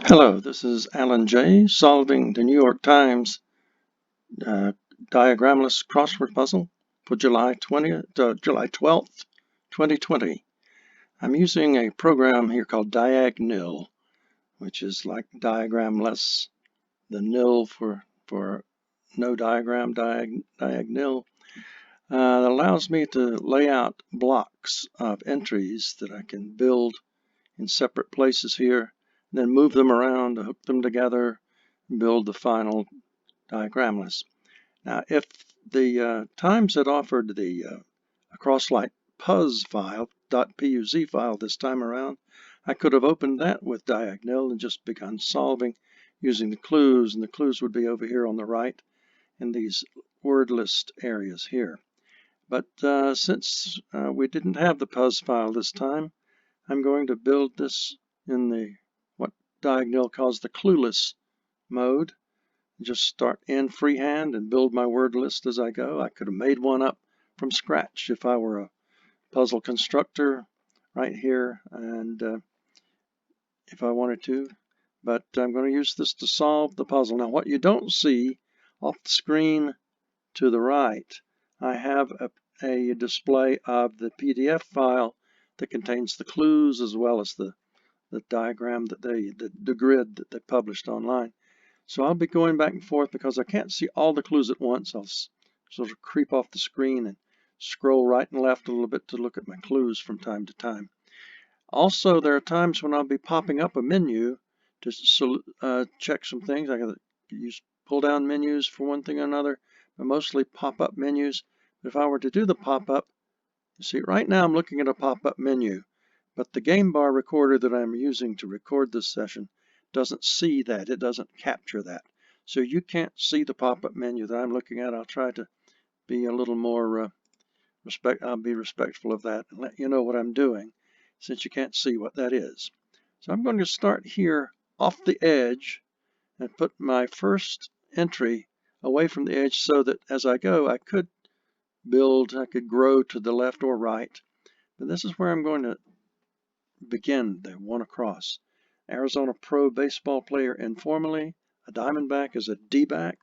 Hello, this is Alan J. solving the New York Times Diagramless crossword puzzle for July 12th, 2020. I'm using a program here called Diagnil, which is like Diagramless, the nil for no diagram, Diagnil. That allows me to lay out blocks of entries that I can build in separate places here, and then move them around to hook them together and build the final Diagramless. Now, if the Times had offered the Crosslight Puz file, .puz file this time around, I could have opened that with Diagnil and just begun solving using the clues, and the clues would be over here on the right in these word list areas here. But since we didn't have the Puz file this time, I'm going to build this in the what Diagnil calls the clueless mode. Just start in freehand and build my word list as I go. I could have made one up from scratch if I were a puzzle constructor right here, and if I wanted to, but I'm going to use this to solve the puzzle. Now, what you don't see off the screen to the right, I have a display of the PDF file that contains the clues as well as the diagram that the grid that they published online. So I'll be going back and forth because I can't see all the clues at once. I'll sort of creep off the screen and scroll right and left a little bit to look at my clues from time to time. Also, there are times when I'll be popping up a menu to check some things. I gotta use pull-down menus for one thing or another, but mostly pop-up menus. But if I were to do the pop-up, you see, right now I'm looking at a pop-up menu, but the game bar recorder that I'm using to record this session doesn't see that. It doesn't capture that. So you can't see the pop-up menu that I'm looking at. I'll try to be a little more I'll be respectful of that and let you know what I'm doing, since you can't see what that is. So I'm going to start here off the edge and put my first entry away from the edge so that as I go, I could grow to the left or right. But this is where I'm going to begin the one across. Arizona pro baseball player informally. A Diamondback is a D-back.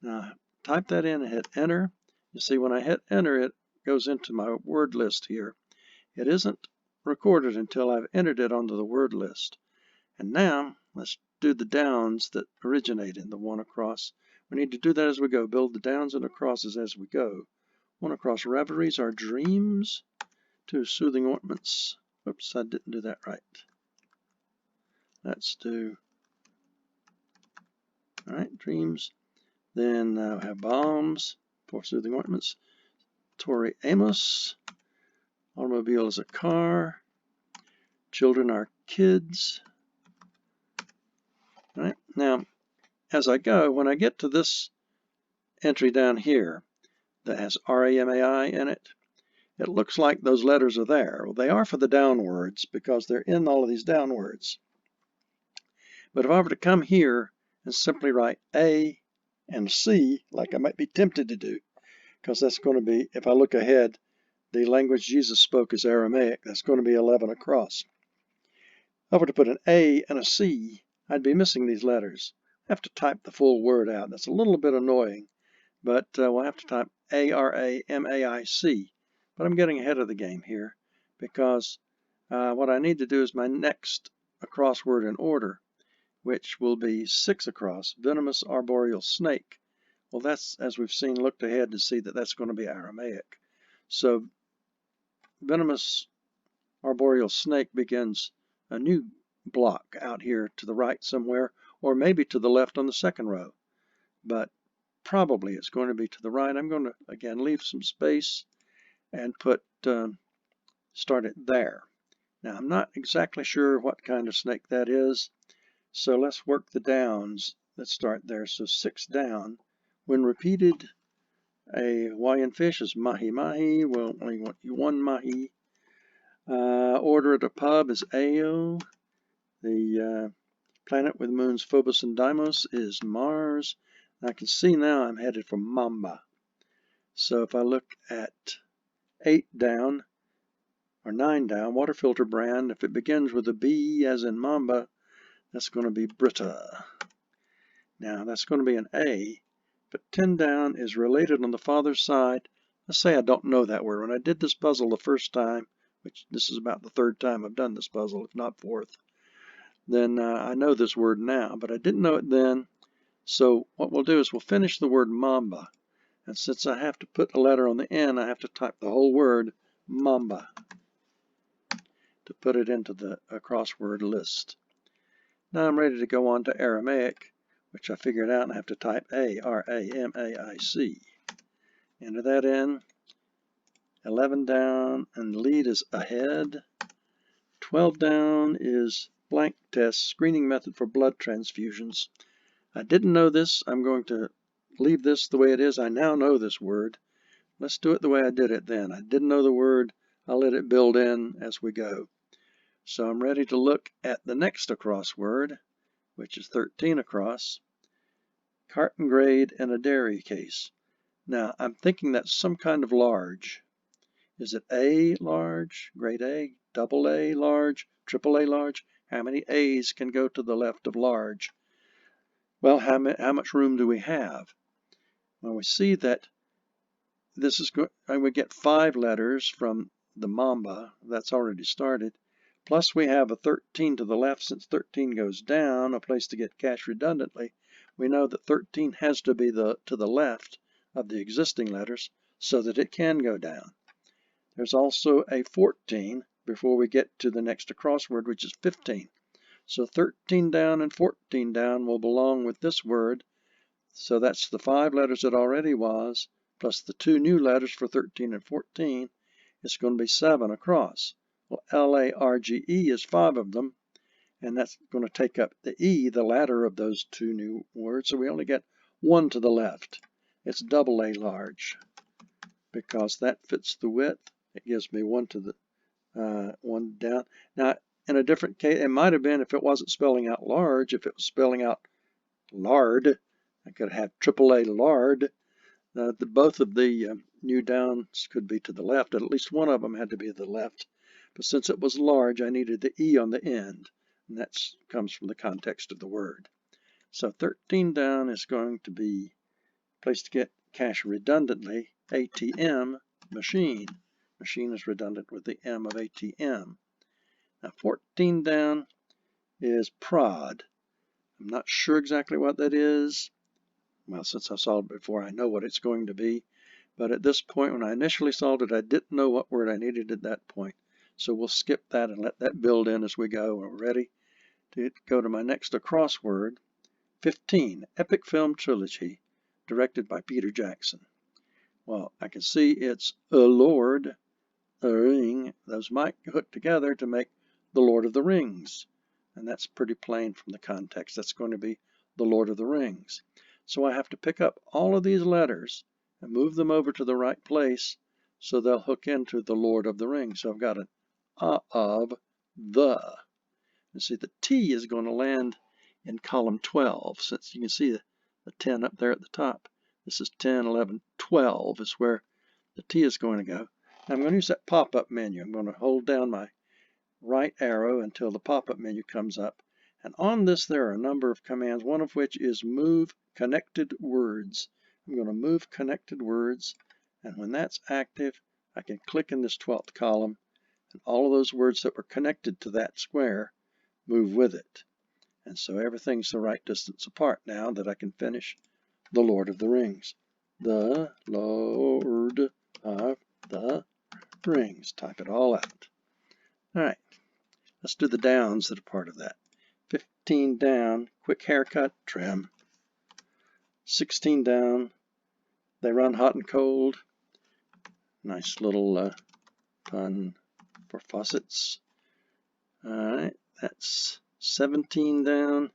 Now type that in and hit enter. You see when I hit enter, it goes into my word list here. It isn't recorded until I've entered it onto the word list. And now let's do the downs that originate in the one across. We need to do that as we go. Build the downs and the crosses as we go. One across reveries are dreams. Two soothing ointments. Oops, I didn't do that right. Let's do, all right, dreams. Then I have bombs for soothing ointments. Tori Amos. Automobile is a car. Children are kids. All right, now as I go, when I get to this entry down here that has RAMAI in it, it looks like those letters are there. Well, they are for the down words because they're in all of these down words. But if I were to come here and simply write A and C, like I might be tempted to do, because that's going to be, if I look ahead, the language Jesus spoke is Aramaic. That's going to be 11 across. If I were to put an A and a C, I'd be missing these letters. I have to type the full word out. That's a little bit annoying, but we'll have to type ARAMAIC. But I'm getting ahead of the game here because what I need to do is my next across word in order, which will be 6 across, venomous arboreal snake. Well, that's, as we've seen, looked ahead to see that that's going to be Aramaic. So venomous arboreal snake begins a new block out here to the right somewhere, or maybe to the left on the second row. But probably it's going to be to the right. I'm going to, again, leave some space and put, start it there. Now, I'm not exactly sure what kind of snake that is, so let's work the downs. Let's start there. So 6 down. When repeated, a Hawaiian fish is mahi-mahi. We'll only want you 1 mahi. Order at a pub is Ao. The planet with moons Phobos and Deimos is Mars. And I can see now I'm headed for Mamba. So if I look at 8 down, or 9 down, water filter brand. If it begins with a B as in Mamba, that's going to be Brita. Now that's going to be an A, but 10 down is related on the father's side. Let's say I don't know that word. When I did this puzzle the first time, which this is about the 3rd time I've done this puzzle, if not 4th, then I know this word now, but I didn't know it then. So what we'll do is we'll finish the word Mamba. And since I have to put a letter on the end, I have to type the whole word Mamba to put it into the crossword list. Now I'm ready to go on to Aramaic, which I figured out, and I have to type A-R-A-M-A-I-C. Enter that in. 11 down, and the lead is ahead. 12 down is blank test, screening method for blood transfusions. I didn't know this. I'm going to leave this the way it is. I now know this word. Let's do it the way I did it then. I didn't know the word. I'll let it build in as we go. So I'm ready to look at the next across word, which is 13 across. Carton grade and a dairy case. Now I'm thinking that's some kind of large. Is it A large, grade A, double A large, triple A large? How many A's can go to the left of large? Well, how much room do we have? Well, we see that this is going. We get 5 letters from the Mamba. That's already started. Plus we have a 13 to the left. Since 13 goes down, a place to get cash redundantly, we know that 13 has to be to the left of the existing letters so that it can go down. There's also a 14 before we get to the next across word, which is 15. So 13 down and 14 down will belong with this word. So that's the 5 letters it already was, plus the 2 new letters for 13 and 14. It's going to be 7 across. Well, L-A-R-G-E is 5 of them, and that's going to take up the E, the latter of those 2 new words, so we only get 1 to the left. It's double A large, because that fits the width. It gives me 1 to the 1 down. Now, in a different case, it might have been if it wasn't spelling out large, if it was spelling out lard, I could have AAA lard. Both of the new downs could be to the left. At least one of them had to be to the left. But since it was large, I needed the E on the end. And that comes from the context of the word. So 13 down is going to be a place to get cash redundantly. ATM, machine. Machine is redundant with the M of ATM. Now 14 down is prod. I'm not sure exactly what that is. Well, since I solved it before, I know what it's going to be. But at this point, when I initially solved it, I didn't know what word I needed at that point. So we'll skip that and let that build in as we go. We're ready to go to my next across word. 15, Epic Film Trilogy, directed by Peter Jackson. Well, I can see it's a Lord, a ring. Those might hook together to make the Lord of the Rings. And that's pretty plain from the context. That's going to be the Lord of the Rings. So I have to pick up all of these letters and move them over to the right place so they'll hook into the Lord of the Rings. So I've got an of the. You see the T is going to land in column 12, since you can see the 10 up there at the top. This is 10, 11, 12 is where the T is going to go. I'm going to use that pop-up menu. I'm going to hold down my right arrow until the pop-up menu comes up. And on this there are a number of commands, one of which is move connected words. I'm going to move connected words, and when that's active, I can click in this 12th column, and all of those words that were connected to that square move with it. And so everything's the right distance apart now that I can finish the Lord of the Rings. The Lord of the Rings. Type it all out. All right. Let's do the downs that are part of that. 15 down, quick haircut, trim. 16 down, they run hot and cold. Nice little pun for faucets. All right, that's 17 down.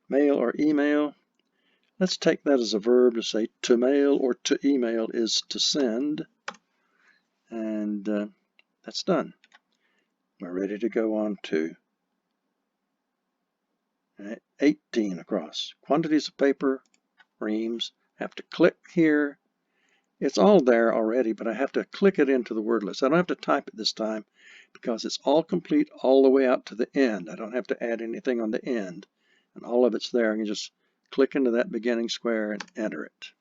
Mail or email. Let's take that as a verb to say to mail or to email is to send. And that's done. We're ready to go on to 18 across. Quantities of paper, reams. Have to click here It's all there already, but I have to click it into the word list. I don't have to type it this time because it's all complete all the way out to the end. I don't have to add anything on the end, and all of it's there. I can just click into that beginning square and enter it.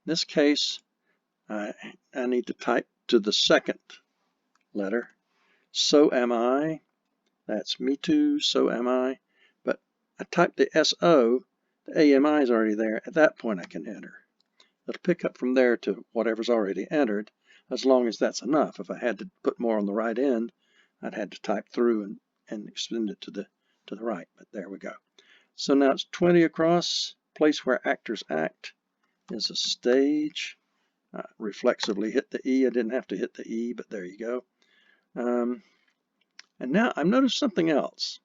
In this case, I need to type to the second letter. So am I. That's me too. So am I. But I typed the SO. The AMI is already there. At that point, I can enter. It'll pick up from there to whatever's already entered, as long as that's enough. If I had to put more on the right end, I'd had to type through and extend it to the right. But there we go. So now it's 20 across. Place where actors act is a stage. Reflexively hit the E. I didn't have to hit the E, but there you go. And now I've noticed something else.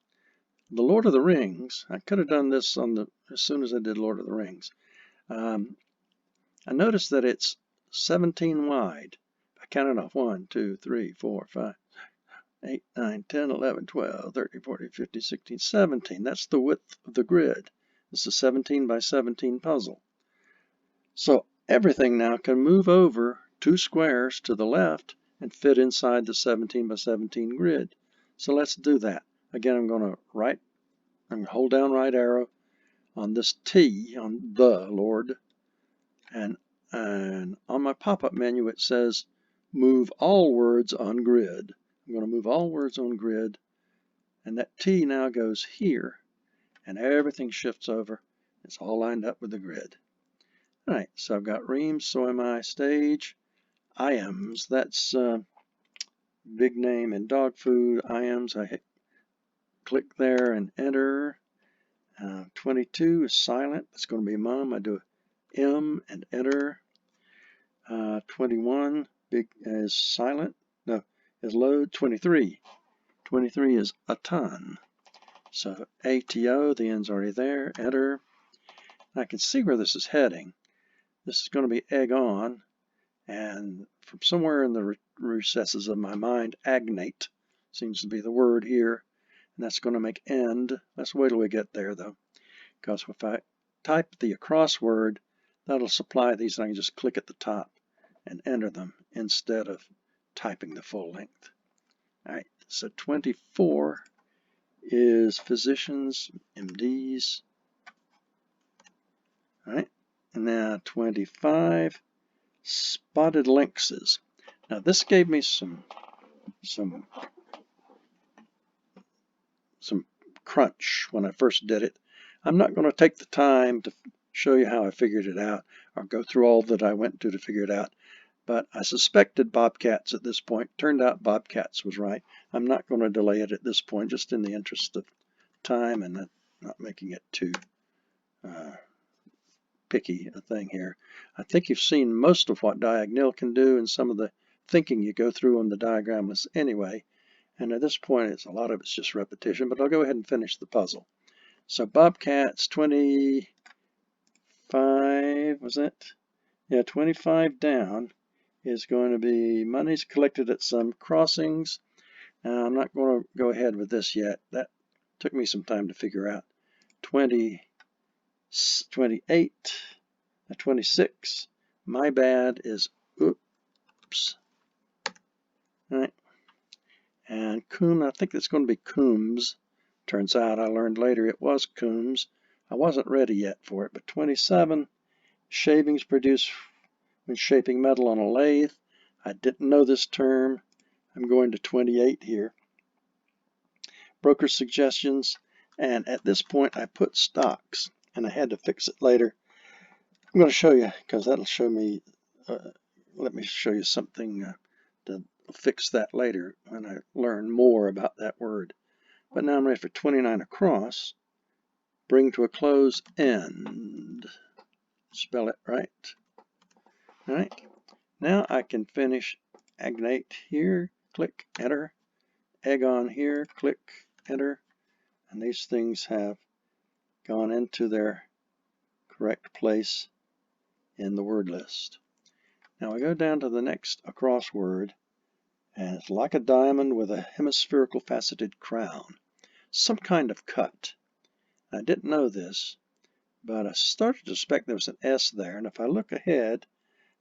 The Lord of the Rings, I could have done this as soon as I did Lord of the Rings. I noticed that it's 17 wide. I counted off 1, 2, 3, 4, 5, 8, 9, 10, 11, 12, 13, 14, 15, 16, 17. That's the width of the grid. It's a 17 by 17 puzzle. So everything now can move over 2 squares to the left and fit inside the 17 by 17 grid. So let's do that. Again, I'm going to hold down right arrow on this T, on the Lord, and on my pop-up menu it says move all words on grid. I'm going to move all words on grid, and that T now goes here, and everything shifts over. It's all lined up with the grid. All right, so I've got Reams, so am I, stage, IAMS, that's big name in dog food, IAMS. I click there and enter. 22 is silent. That's going to be mom. I do M and enter. 21 big is silent. No, is load. 23. 23 is a ton. So ATO, the end's already there. Enter. I can see where this is heading. This is going to be egg on, and from somewhere in the recesses of my mind, agnate seems to be the word here. And that's going to make end. Let's wait till we get there, though, because if I type the across word, that'll supply these, and I can just click at the top and enter them instead of typing the full length. All right, so 24 is physicians, MDs. All right, and now 25, spotted lynxes. Now this gave me some crunch when I first did it. I'm not going to take the time to show you how I figured it out or go through all that I went to figure it out, but I suspected bobcats at this point. Turned out bobcats was right. I'm not going to delay it at this point, just in the interest of time and not making it too picky a thing here. I think you've seen most of what Diagnil can do and some of the thinking you go through on the Diagramless anyway. And at this point, a lot of it's just repetition, but I'll go ahead and finish the puzzle. So bobcats, 25, was it? Yeah, 25 down is going to be monies collected at some crossings. I'm not going to go ahead with this yet. That took me some time to figure out. 20, 28, 26. My bad is oops. All right. And Coombe, I think it's going to be Coombs. Turns out I learned later it was Coombs. I wasn't ready yet for it, but 27, shavings produced when shaping metal on a lathe. I didn't know this term. I'm going to 28 here. Broker suggestions, and at this point I put stocks, and I had to fix it later. I'm going to show you, because that'll show me, let me show you something to fix that later when I learn more about that word. But now I'm ready for 29 across. Bring to a close, end. Spell it right. All right. Now I can finish agnate here, click, enter. Egg on here, click, enter. And these things have gone into their correct place in the word list. Now I go down to the next across word, and it's like a diamond with a hemispherical faceted crown. Some kind of cut. I didn't know this, but I started to suspect there was an S there, and if I look ahead,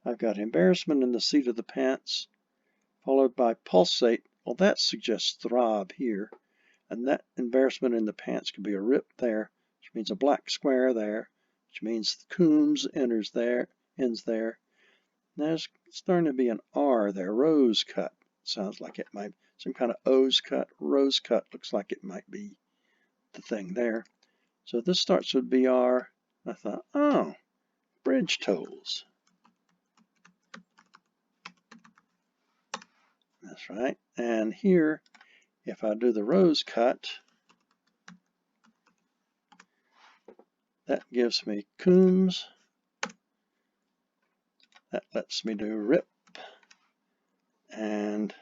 I've got embarrassment in the seat of the pants, followed by pulsate. Well, that suggests throb here. And that embarrassment in the pants could be a rip there, which means a black square there, which means Coombs ends there. There's starting to be an R there, rose cut. Sounds like it might, some kind of O's cut, rose cut looks like it might be the thing there. So this starts with BR. I thought, oh, bridge tolls. That's right. And here, if I do the rose cut, that gives me Coombs. That lets me do rip and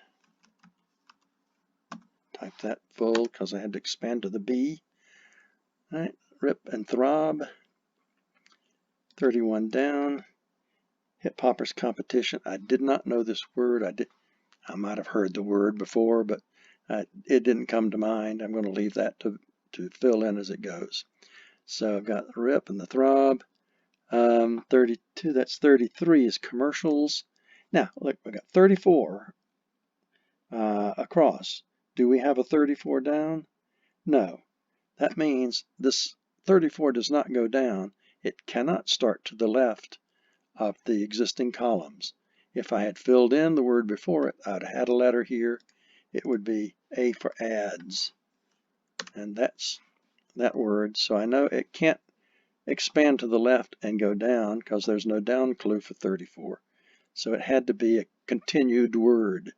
type that full because I had to expand to the B. All right, rip and throb. 31 down. Hip hoppers competition. I did not know this word. I might have heard the word before, but it didn't come to mind. I'm going to leave that to fill in as it goes. So I've got the rip and the throb. 32, that's 33 is commercials. Now, look, we got 34 across. Do we have a 34 down? No. That means this 34 does not go down. It cannot start to the left of the existing columns. If I had filled in the word before it, I'd have had a letter here. It would be A for ads. And that's that word. So I know it can't expand to the left and go down because there's no down clue for 34. So it had to be a continued word.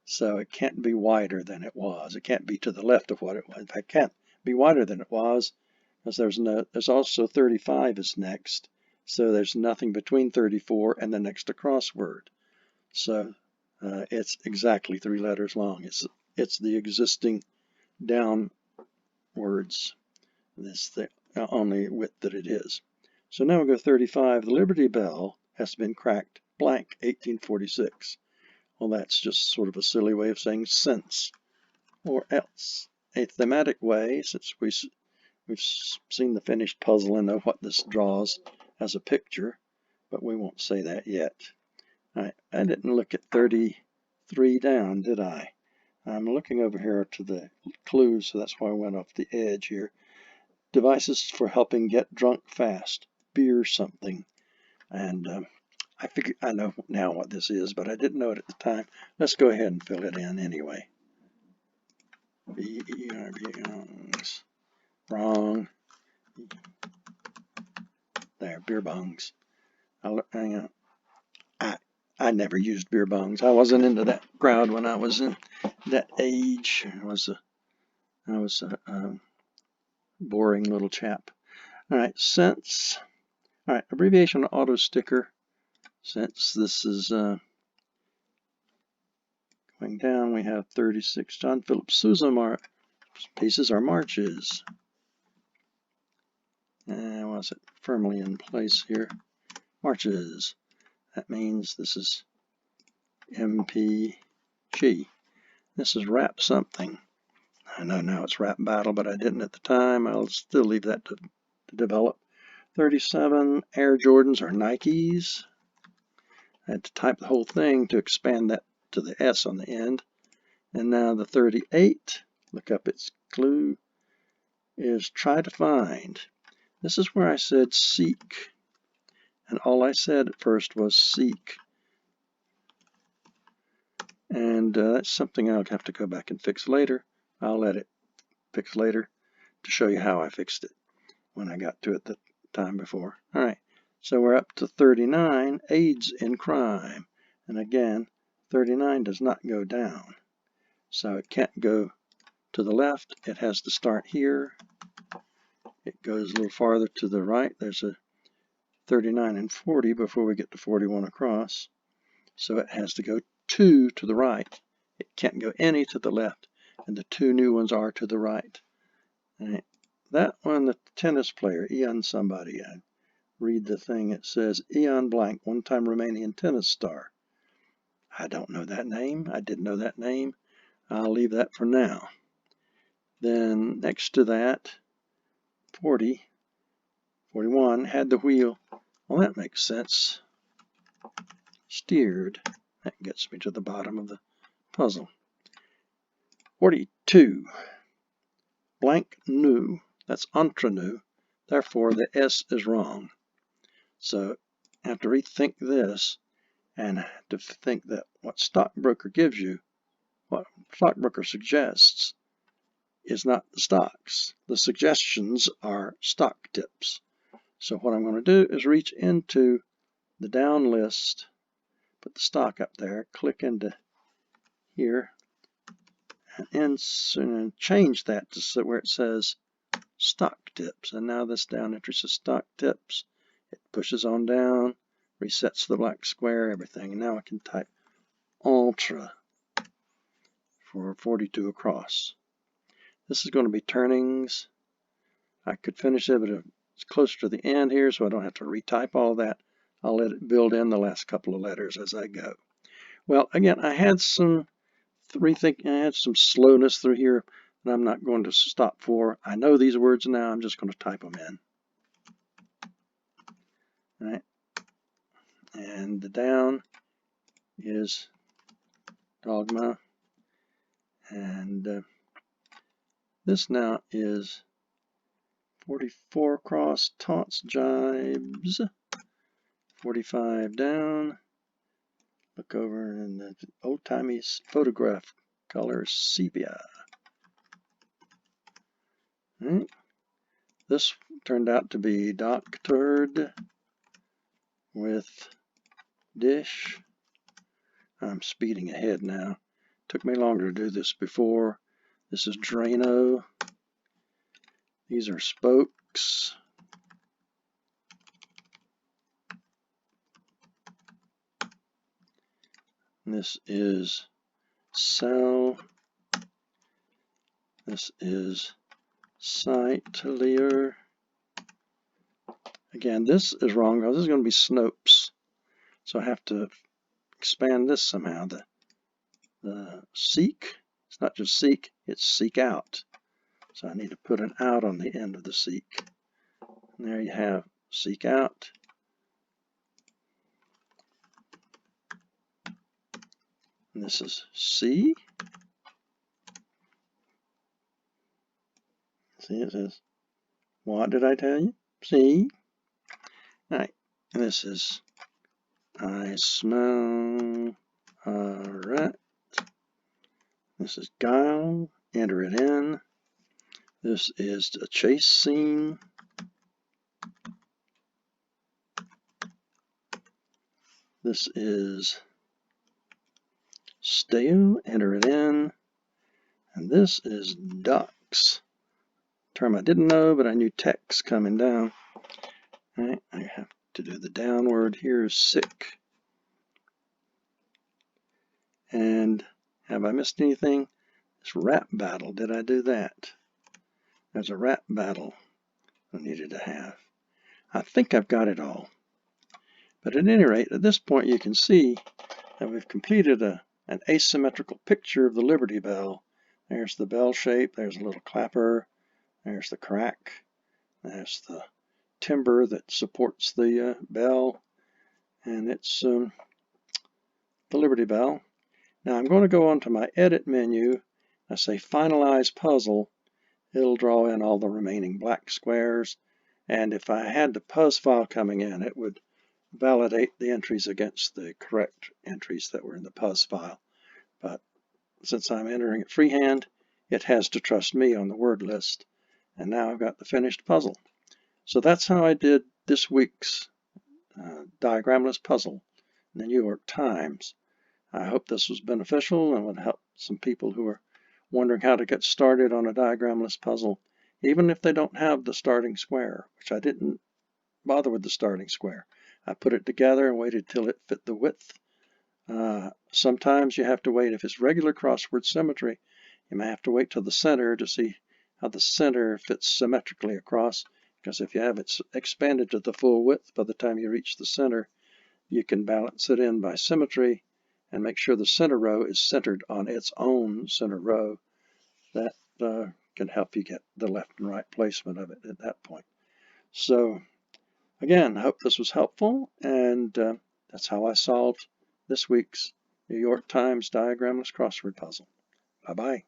So it can't be wider than it was. It can't be to the left of what it was. In fact, it can't be wider than it was because there's also 35 is next. So there's nothing between 34 and the next across word. So it's exactly 3 letters long. It's the existing down words. This the only width that it is. So now we go 35. The Liberty Bell has been cracked blank 1846. Well, that's just sort of a silly way of saying since or else. A thematic way, since we've seen the finished puzzle and know what this draws as a picture, but we won't say that yet. All right, I didn't look at 33 down, did I? I'm looking over here to the clues, so that's why I went off the edge here. Devices for helping get drunk fast. Beer something. And I know now what this is, but I didn't know it at the time. Let's go ahead and fill it in anyway. B-E-R-B-O-N-G. Wrong. There, beer bongs. I never used beer bongs. I wasn't into that crowd when I was in that age. I was a boring little chap. All right, since. All right, abbreviation auto sticker. Since this is going down, we have 36. John Philip Sousa pieces are marches. And was it firmly in place here? Marches. That means this is MPG. This is rap something. I know now it's rap battle, but I didn't at the time. I'll still leave that to develop. 37, Air Jordans are Nikes. I had to type the whole thing to expand that to the S on the end. And now the 38, look up its clue, is try to find. This is where I said seek. And all I said at first was seek. And that's something I'll have to go back and fix later. I'll let it fix later to show you how I fixed it when I got to it the time before. All right, so we're up to 39, AIDS in crime. And again, 39 does not go down. So it can't go to the left. It has to start here. It goes a little farther to the right. There's a 39 and 40 before we get to 41 across. So it has to go 2 to the right. It can't go any to the left. And the 2 new ones are to the right. Right. That one, the tennis player, Ian somebody. I read the thing. It says Ian Blank, one-time Romanian tennis star. I don't know that name. I didn't know that name. I'll leave that for now. Then next to that, 40, 41, had the wheel. Well, that makes sense. steered. That gets me to the bottom of the puzzle. 42. Blank nu. That's entre nous. Therefore, the S is wrong. So I have to rethink this and to think that what stockbroker gives you, what stockbroker suggests, is not the stocks. The suggestions are stock tips. So what I'm going to do is reach into the down list, put the stock up there, click into here, and change that to where it says stock tips. And now this down entry says stock tips. It pushes on down, resets the black square, everything. And now I can type ultra for 42 across. This is going to be turnings. I could finish it, but it's closer to the end here, so I don't have to retype all that. I'll let it build in the last couple of letters as I go. Well, again, I had some rethinking. I had some slowness through here that I'm not going to stop for. I know these words now. I'm just going to type them in. All right. And the down is dogma. And this now is 44 across, taunts, jibes. 45 down. Look over in the old-timey photograph color sepia. Right. This turned out to be doctored with dish. I'm speeding ahead now. Took me longer to do this before. This is Drano. These are spokes. This is cell. This is sightlier. Again, this is wrong because this is going to be Snopes. So I have to expand this somehow. The seek, it's not just seek, it's seek out. So I need to put an out on the end of the seek. And there you have seek out. And this is C. See, it says, what did I tell you? C. All right, and this is I smell a rat. This is guile, enter it in. This is a chase scene. This is stale, enter it in. And this is ducks. Term I didn't know, but I knew text coming down. All right, I have to do the downward. Here's sick. And have I missed anything? This rap battle, did I do that? There's a rap battle I needed to have. I think I've got it all. But at any rate, at this point you can see that we've completed an asymmetrical picture of the Liberty Bell. There's the bell shape, there's a little clapper, there's the crack, there's the timber that supports the bell, and it's the Liberty Bell. Now I'm going to go on to my edit menu. I say finalize puzzle. It'll draw in all the remaining black squares, and if I had the puzz file coming in, it would validate the entries against the correct entries that were in the puzz file. But since I'm entering it freehand, it has to trust me on the word list. And now I've got the finished puzzle. So that's how I did this week's Diagramless puzzle in the New York Times. I hope this was beneficial and would help some people who are wondering how to get started on a Diagramless puzzle, even if they don't have the starting square, which I didn't bother with the starting square. I put it together and waited till it fit the width. Sometimes you have to wait. If it's regular crossword symmetry, you may have to wait till the center to see how the center fits symmetrically across, because if you have it expanded to the full width, by the time you reach the center, you can balance it in by symmetry and make sure the center row is centered on its own center row. That can help you get the left and right placement of it at that point. So again, I hope this was helpful, and that's how I solved this week's New York Times Diagramless crossword puzzle. Bye-bye.